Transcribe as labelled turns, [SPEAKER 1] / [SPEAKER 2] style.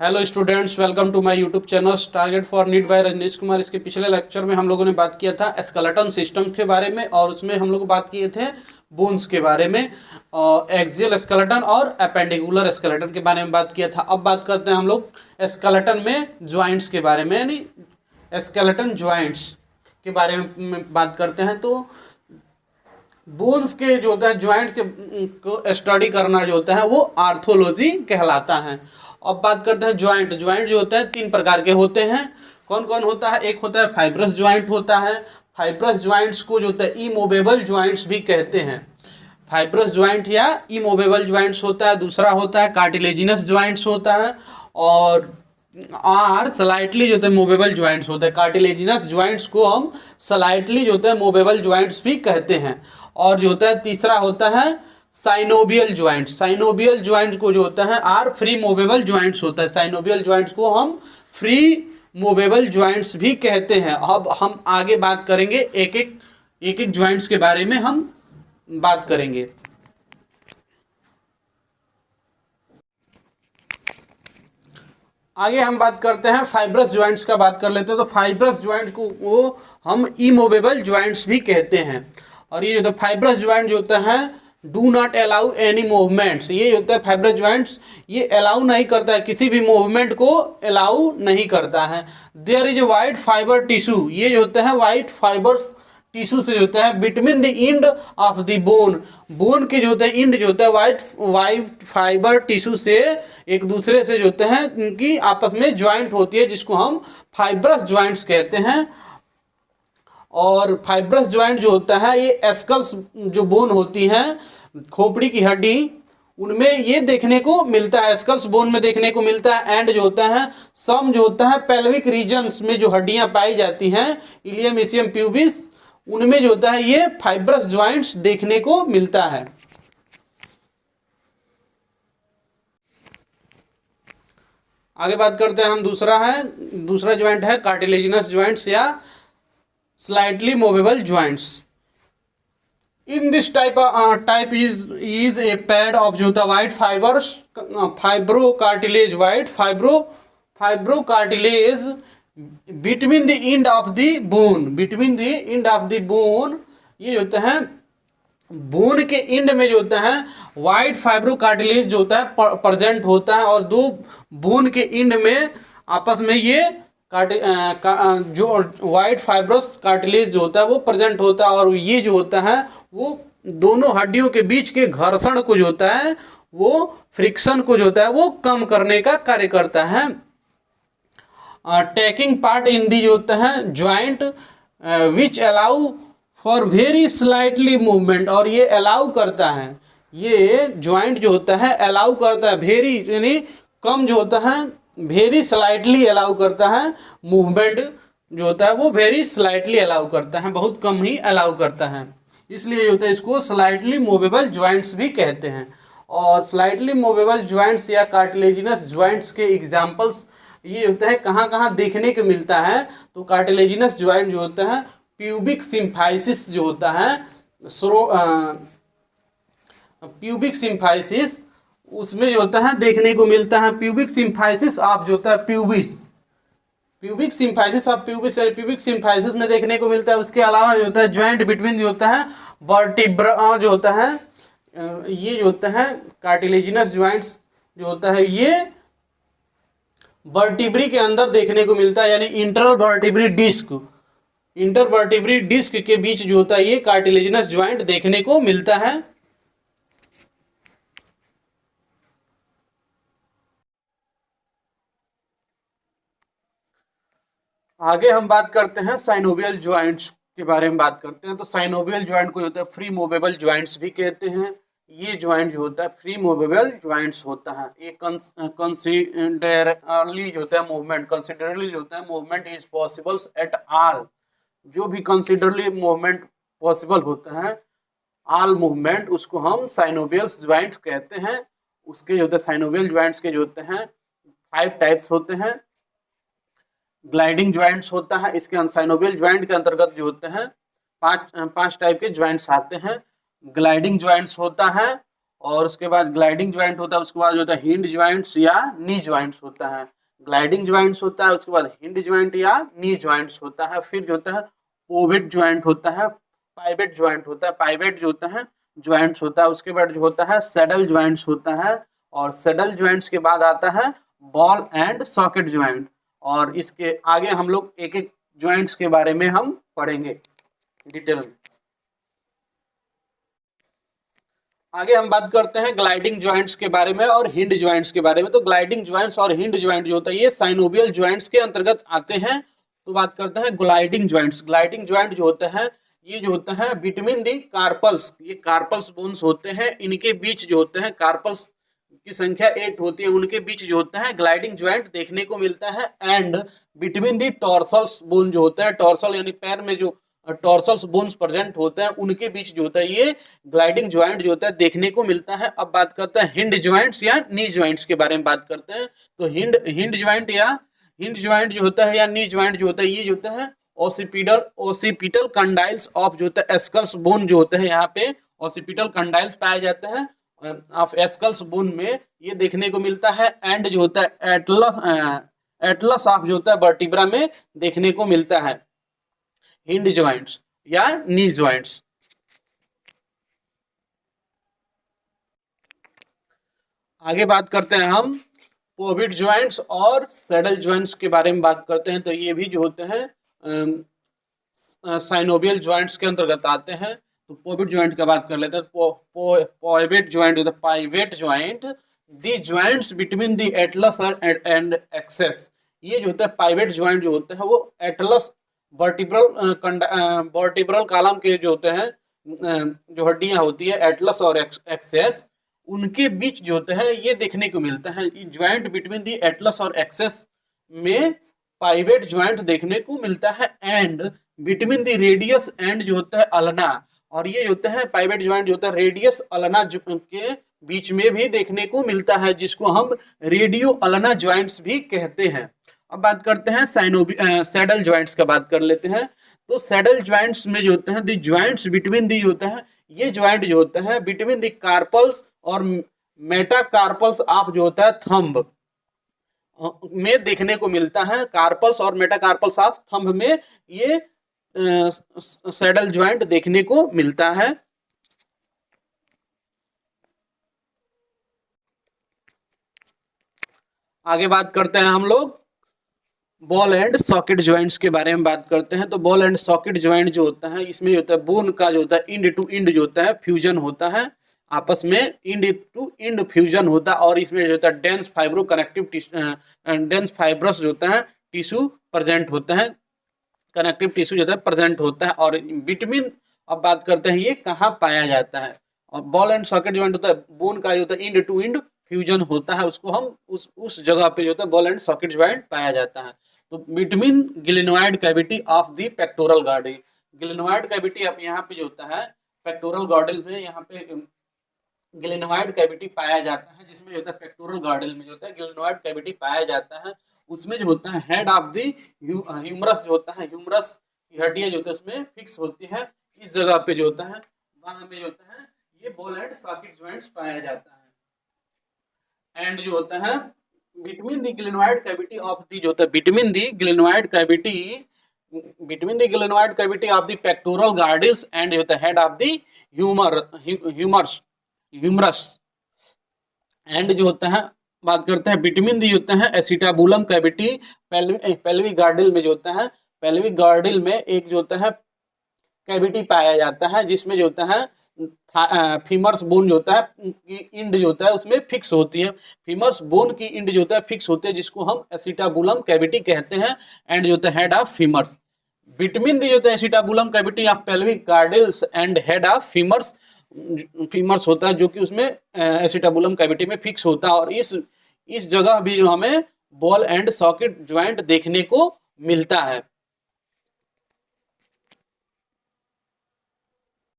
[SPEAKER 1] Hello students, welcome to my YouTube channel target for NEET by Rajnish Kumar. इसके पिछले lecture में हम लोगों ने बात किया था स्केलेटन सिस्टम के बारे में और उसमें हम लोग बात किए थे बोन्स के बारे में, एक्सियल स्केलेटन और अपेंडिकुलर स्केलेटन के बारे में बात किया था। अब बात करते हैं हम लोग स्केलेटन में ज्वाइंट्स के बारे में, यानी स्केलेटन ज्वाइंट्स के बारे में बात करते हैं। तो बोन्स के जो होता है ज्वाइंट के को स्टडी करना जो होता है वो आर्थोलॉजी कहलाता है। अब बात करते हैं ज्वाइंट। ज्वाइंट जो होता है तीन प्रकार के होते हैं। कौन कौन होता है? एक होता है फाइब्रस ज्वाइंट होता है। फाइब्रस ज्वाइंट्स को जो होता है इमूवेबल ज्वाइंट्स भी कहते हैं। फाइब्रस ज्वाइंट या इमूवेबल ज्वाइंट्स होता है। दूसरा होता है कार्टिलेजिनस ज्वाइंट्स होता है और आर स्लाइटली जो होता है मूवेबल ज्वाइंट्स होता है। कार्टिलेजिनस ज्वाइंट्स को हम स्लाइटली जो होता है मूवेबल ज्वाइंट्स भी कहते हैं। और जो होता है तीसरा होता है साइनोवियल ज्वाइंट। साइनोवियल ज्वाइंट को जो होता है आर फ्री मूवेबल ज्वाइंट्स होता है। साइनोवियल ज्वाइंट्स को हम फ्री मूवेबल ज्वाइंट्स भी कहते हैं। अब हम आगे बात करेंगे, एक एक ज्वाइंट्स के बारे में हम बात करेंगे। आगे हम बात करते हैं फाइब्रस ज्वाइंट्स का बात कर लेते हैं। तो फाइब्रस ज्वाइंट को वो हम इमूवेबल ज्वाइंट्स भी कहते हैं। और ये जो फाइब्रस ज्वाइंट जो होता है do not allow any movements, ये होता है फाइब्रस ज्वाइंट्स, ये अलाउ नहीं करता है, किसी भी मूवमेंट को अलाउ नहीं करता है। There is a white fibre tissue, ये जो होता है वाइट फाइबर्स टिश्यू से जो होता है between the end of the bone, bone के जो होता है इंड जो होता है वाइट फाइबर टिश्यू से एक दूसरे से जो होते हैं उनकी आपस में ज्वाइंट होती है, जिसको हम फाइब्रस ज्वाइंट्स कहते हैं। और फाइब्रस ज्वाइंट जो होता है ये एस्कल्स जो बोन होती हैं, खोपड़ी की हड्डी, उनमें ये देखने को मिलता है, एस्कल्स बोन में देखने को मिलता है। एंड जो होता है सम जो होता है पेल्विक रीजन्स में जो हड्डियां पाई जाती हैं, इलियम इसियम प्यूबिस, उनमें जो होता है ये फाइब्रस ज्वाइंट्स देखने को मिलता है। आगे बात करते हैं हम, दूसरा ज्वाइंट है कार्टिलेजिनस ज्वाइंट्स या slightly movable joints. In this type is a pad of जो होता है white fibres fibro cartilage, white fibro cartilage between the end of the bone, between the end of the bone, ये जो होता है bone के and में जो होता है वाइट फाइब्रो कार्टिलेज जो होता है प्रेजेंट होता है। और दो बोन के एंड में आपस में ये जो वाइट फाइब्रस कार्टिलेज जो होता है वो प्रेजेंट होता है। और ये जो होता है वो दोनों हड्डियों के बीच के घर्षण को जो होता है वो फ्रिक्शन को जो होता है वो कम करने का कार्य करता है। टेकिंग पार्ट इन दी जो होता है joint which allow for very slightly movement, और ये अलाउ करता है, ये ज्वाइंट जो होता है अलाउ करता है वेरी यानी कम जो होता है, वेरी स्लाइटली अलाउ करता है मूवमेंट जो होता है वो वेरी स्लाइटली अलाउ करता है, बहुत कम ही अलाउ करता है, इसलिए जो होता है इसको स्लाइटली मूवेबल ज्वाइंट्स भी कहते हैं। और स्लाइटली मूवेबल ज्वाइंट्स या कार्टिलेजिनस ज्वाइंट्स के एग्जांपल्स ये होता है कहाँ कहाँ देखने को मिलता है। तो कार्टिलेजिनस ज्वाइंट जो होता है प्यूबिक सिम्फाइसिस जो होता है, प्यूबिक सिम्फाइसिस उसमें जो होता है देखने को मिलता है। प्यूबिक सिम्फाइसिस आप जो होता है pubic symphysis of pubis, pubic symphysis में देखने को मिलता है। उसके अलावा जो होता है ज्वाइंट बिटवीन जो होता है वर्टिब्रा जो होता है, ये जो होता है कार्टिलेजिनस ज्वाइंट्स जो होता है ये वर्टिब्री के अंदर देखने को मिलता है, यानी इंटरवर्टिब्री डिस्क के बीच जो होता है ये कार्टिलेजिनस ज्वाइंट देखने को मिलता है। आगे हम बात करते हैं साइनोवियल ज्वाइंट्स के बारे में बात करते हैं। तो साइनोवियल ज्वाइंट को जो होता है फ्री मूवेबल ज्वाइंट्स भी कहते हैं। ये ज्वाइंट जो होता है फ्री मूवेबल ज्वाइंट्स होता है। ये कंसिडरली जो होता है movement is possible at all, जो भी कंसिडरली मूवमेंट पॉसिबल होता है, ऑल मूवमेंट, उसको हम साइनोवियल ज्वाइंट्स कहते हैं। उसके जो होते हैं साइनोवियल ज्वाइंट्स के जो होते हैं 5 टाइप्स होते हैं। ग्लाइडिंग ज्वाइंट्स होता है, इसके साइनोवियल ज्वाइंट के अंतर्गत जो होते हैं पांच टाइप के ज्वाइंट्स आते हैं। ग्लाइडिंग ज्वाइंट्स होता है और उसके बाद ग्लाइडिंग ज्वाइंट होता है, उसके बाद जो होता है हिंड ज्वाइंट्स या नी ज्वाइंट्स होता है। ग्लाइडिंग ज्वाइंट्स होता है, उसके बाद हिंड ज्वाइंट या नी ज्वाइंट्स होता है। फिर जो होता है पोवेट ज्वाइंट होता है, पाइवेट ज्वाइंट होता है, पाइवेट जो होता है ज्वाइंट्स होता है। उसके बाद जो होता है सैडल ज्वाइंट्स होता है, और सैडल ज्वाइंट्स के बाद आता है बॉल एंड सॉकेट ज्वाइंट। और इसके आगे हम लोग एक एक ज्वाइंट्स के बारे में हम पढ़ेंगे डिटेल में। आगे हम बात करते हैं ग्लाइडिंग ज्वाइंट्स के बारे में और हिंड ज्वाइंट्स के बारे में। तो ग्लाइडिंग ज्वाइंट्स और हिंड ज्वाइंट जो होता है ये साइनोवियल ज्वाइंट्स के अंतर्गत आते हैं। तो बात करते हैं ग्लाइडिंग ज्वाइंट्स। ग्लाइडिंग ज्वाइंट जो होता है ये जो होता है बिटवीन दी कार्पल्स, ये कार्पल्स बोन्स होते हैं, इनके बीच जो होते हैं कार्पल्स की संख्या 8 होती है, उनके बीच जो होता है ग्लाइडिंग ज्वाइंट देखने को मिलता है। एंड बिटवीन दी टॉर्सल्स बोन जो होता है, टॉर्सल यानी पैर में जो टॉर्सल्स बोन्स प्रेजेंट होते हैं उनके बीच जो होता है ये ग्लाइडिंग ज्वाइंट जो होता है देखने को मिलता है। अब बात करते हैं हिंड ज्वाइंट्स या नी ज्वाइंट्स के बारे में बात करते हैं। तो हिंड ज्वाइंट या हिंड ज्वाइंट जो होता है या नी ज्वाइंट जो होता है ये जो होता है ओसिपिटल कंडाइल्स ऑफ जो होता है एस्कल्स बोन जो होता है, यहाँ पे ओसिपिटल कंडाइल्स पाए जाते हैं ऑफ एस्कल्स बोन में, ये देखने को मिलता है। एंड जो होता है एटलस ऑफ जो होता है वर्टिब्रा में देखने को मिलता है हिंड ज्वाइंट्स या नी ज्वाइंट्स। आगे बात करते हैं हम पोविट ज्वाइंट्स और सैडल ज्वाइंट्स के बारे में बात करते हैं। तो ये भी जो होते हैं साइनोवियल ज्वाइंट्स के अंतर्गत आते हैं। तो पोविट ज्वाइंट का बात कर लेते हैं। पोविट ज्वाइंट होता है pivot joint, the joints between the atlas and axis. ये जो होता है पाइवेट ज्वाइंट जो होता है वो एटलस वर्टिब्रल कॉलम के जो होते हैं जो हड्डियां होती है एटलस और एक्सेस, उनके बीच जो होता है ये देखने को मिलता है। ज्वाइंट बिटवीन दी एटलस और एक्सेस में पाइवेट ज्वाइंट देखने को मिलता है। And between the radius and जो होता है अल्ना, और ये जो होता है पाइवेट ज्वाइंट जो होता है रेडियस अल्ना के बीच में भी देखने को मिलता है, जिसको हम रेडियो अल्ना ज्वाइंट्स भी कहते हैं। अब बात करते हैं सैडल ज्वाइंट्स का बात कर लेते हैं। तो सैडल ज्वाइंट्स में जो होते हैं दी ज्वाइंट्स बिटवीन दी होता है, ये ज्वाइंट जो होता है बिटवीन दी कार्पल्स और मेटाकार्पल्स ऑफ जो होता है थंब में देखने को मिलता है। कार्पल्स और मेटाकार्पल्स ऑफ थंब में ये सैडल ज्वाइंट देखने को मिलता है। आगे बात करते हैं हम लोग बॉल एंड सॉकेट ज्वाइंट्स के बारे में बात करते हैं। तो बॉल एंड सॉकेट ज्वाइंट जो होता है इसमें जो होता है बोन का जो होता है इंड टू इंड जो होता है फ्यूजन होता है, आपस में इंड टू इंड फ्यूजन होता है। और इसमें जो होता है डेंस फाइब्रस जो होता है टिश्यू प्रेजेंट होता है, कनेक्टिव टिश्यू जो होता है प्रेजेंट होता है। और विटामिन अब बात करते हैं ये कहाँ पाया जाता है। और बॉल एंड सॉकेट ज्वाइंट होता है बोन का जो होता है इंड टू इंड फ्यूजन होता है, उसको हम उस जगह पे जो होता है बॉल एंड सॉकेट ज्वाइंट पाया जाता है। तो between glenoid cavity of the pectoral girdle, glenoid cavity अब यहाँ पे जो होता है पेक्टोरल गॉर्डल में यहाँ पे ग्लेनोइड कैविटी पाया जाता है, जिसमें जो होता है पेक्टोरल गॉर्डल में जो होता है ग्लेनोइड कैविटी पाया जाता है। उसमें जो होता है हेड ऑफ द ह्यूमरस जो होता है, ह्यूमरस की हड्डियां जो होता है उसमें फिक्स होती है। इस जगह पे जो होता है वहां में जो होता है ये बॉल एंड सॉकेट ज्वाइंट्स पाया जाता है। एंड जो होता है between the glenoid cavity of the जो होता है between the glenoid cavity of the pectoral girdles and जो होता है head of the humerus and जो होता है बात करते हैं बिटवीन दी होता है एसिटाबुलम कैविटी पेल्विक गार्डल में जो होता है पेल्विक गार्डल में एक जो होता है कैविटी पाया जाता है, जिसमें जो होता है फीमर्स बोन जो होता है की इंड जो होता है उसमें फिक्स होती है। फीमर्स बोन की इंड जो होता है फिक्स होती है, जिसको हम एसिटाबुलम कैविटी कहते हैं। एंड जो होता है head of femurs between the जो होता है acetabulum cavity of pelvic girdles and head of femurs होता है, जो कि उसमें एसिटाबुलम कैविटी में फिक्स होता है। और इस जगह भी जो हमें बॉल एंड सॉकेट ज्वाइंट देखने को मिलता है।